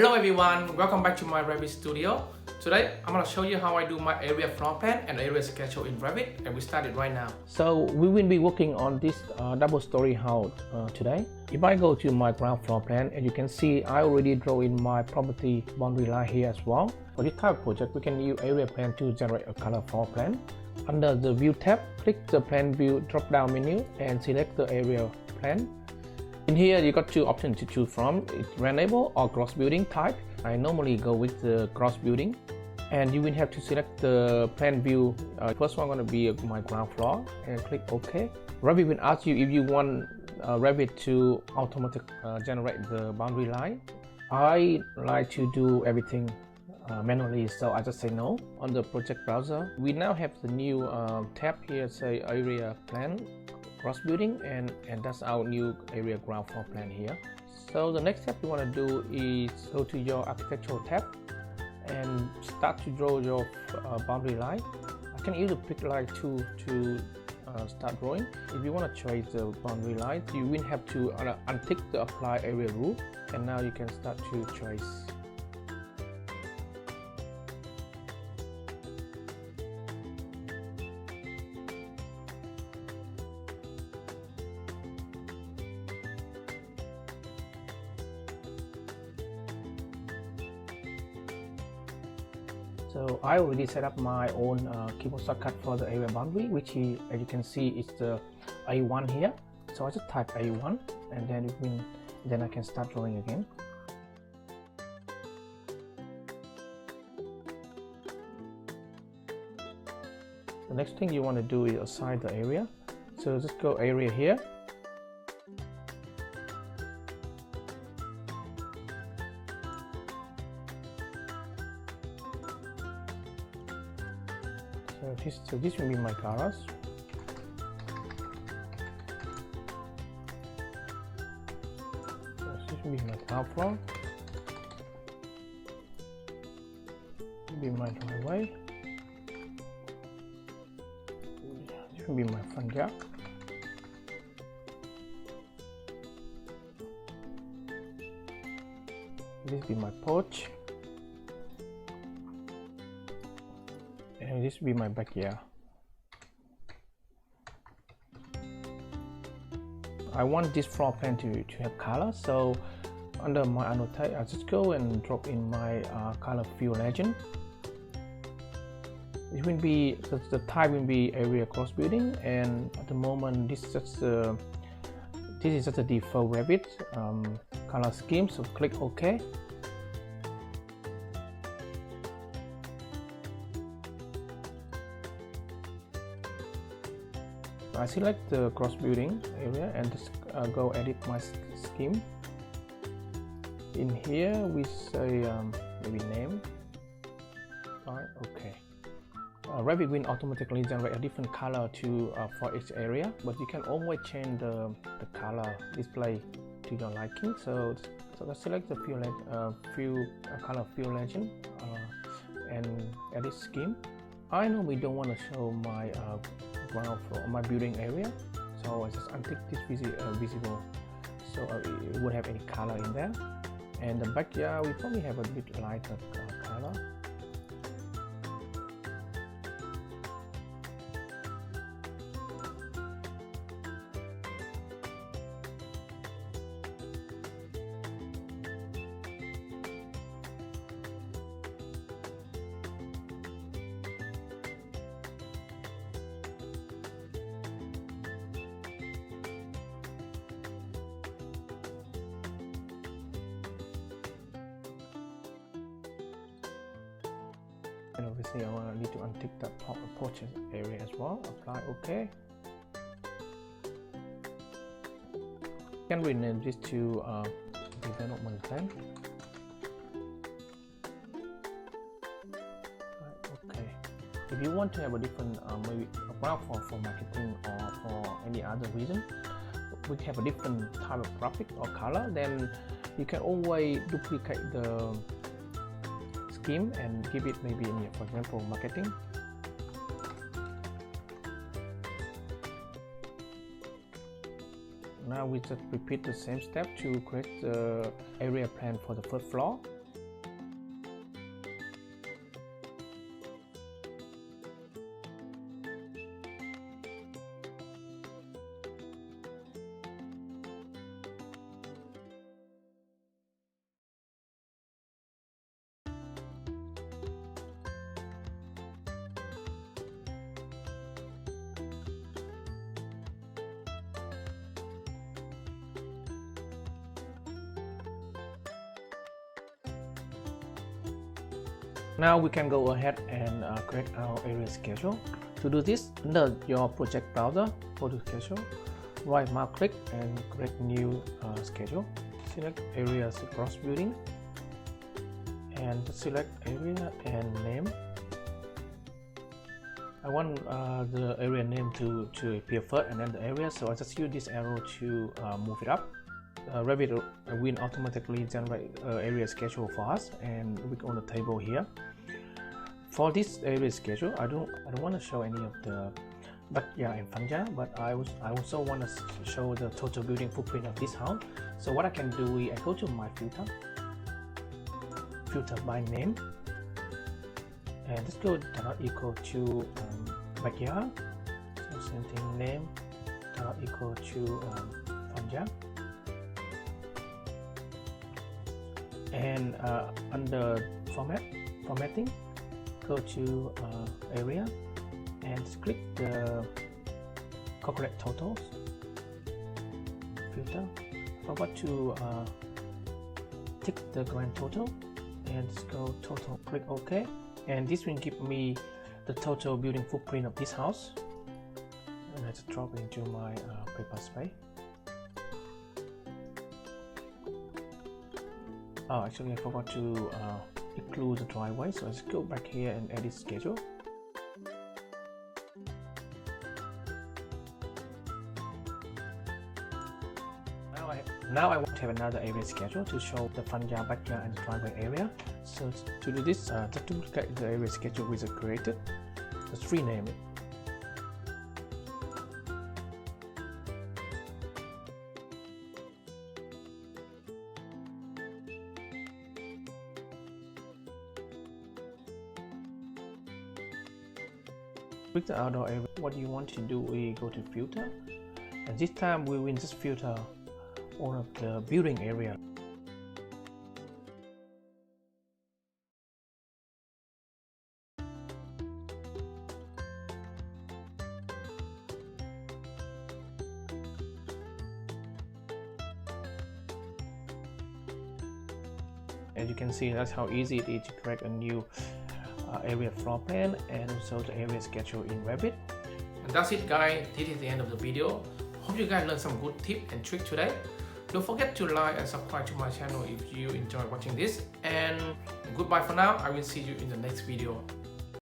Hello everyone, welcome back to my Revitstudio. Today I'm going to show you how I do my area floor plan and area schedule in Revit, and we started right now. So we will be working on this double-story house today. If I go to my ground floor plan, and you can see I already draw in my property boundary line here as well. For this type of project, we can use area plan to generate a color floor plan. Under the view tab, click the plan view drop-down menu and select the area plan. In here, you got two options to choose from. It's rentable or gross building type. I normally go with the gross building. And you will have to select the plan view. First one going to be my ground floor and click OK. Revit will ask you if you want Revit to automatically generate the boundary line. I like to do everything manually, so I just say no. On the project browser, we now have the new tab here, say area plan, gross building, and that's our new area ground floor plan here. So the next step you want to do is go to your architectural tab and start to draw your boundary line. I can either pick line 2 to start drawing. If you want to trace the boundary line, you will have to untick the apply area rule, and now you can start to trace. So I already set up my own keyboard shortcut for the area boundary, which as you can see is the A1 here. So I just type A1 and then I can start drawing again. The next thing you want to do is assign the area. So just go area here. So this will be my garage. So this will be my ground floor. This will be my driveway. This will be my front yard. This will be my porch. And this will be my backyard. I want this floor plan to have color, so under my annotate, I just go and drop in my color fill legend. It will be the type will be area cross building, and at the moment this is just a default Revit color scheme. So click OK. I select the cross building area and just go edit my scheme. In here we say maybe name. Alright, okay. Revit will automatically generate a different color for each area, but you can always change the color display to your liking. So let's select the color fill legend and edit scheme. I normally don't want to show my ground floor, my building area, so I just untick this visible, so it won't have any color in there. And the backyard we probably have a bit lighter color. And obviously I need to untick that porch area as well. Apply OK. You can rename this to development plan. OK. If you want to have a different maybe a ground floor for marketing or for any other reason, we have a different type of graphic or color, then you can always duplicate the scheme and give it maybe in, for example, marketing. Now we just repeat the same step to create the area plan for the first floor. Now we can go ahead and create our area schedule. To do this, under your project browser, go to schedule, right mouse click and create new schedule. Select areas across building and select area and name. I want the area name to appear first and then the area, so I just use this arrow to move it up. Revit will automatically generate area schedule for us, and we go on the table here. For this area schedule, I don't want to show any of the backyard and front yard, but I also want to show the total building footprint of this house. So what I can do is I go to my filter by name, and let's go dot equal to backyard. So same thing, name dot equal to front yard. And under formatting, go to area and click the calculate totals filter. Forward to tick the grand total and just go total, click OK, and this will give me the total building footprint of this house. And I just drop it into my paper space. Oh, actually I forgot to include the driveway, so let's go back here and edit schedule. Now I want to have another area schedule to show the front yard, backyard and the driveway area. So to do this, just duplicate the area schedule we just created. Just rename it. Click the outdoor area. What you want to do, we go to filter, and this time we will just filter all of the building area. As you can see, that's how easy it is to create a new area floor plan and also the area schedule in Revit. And that's it guys, this is the end of the video. Hope you guys learned some good tips and tricks today. Don't forget to like and subscribe to my channel if you enjoy watching this, and goodbye for now. I will see you in the next video.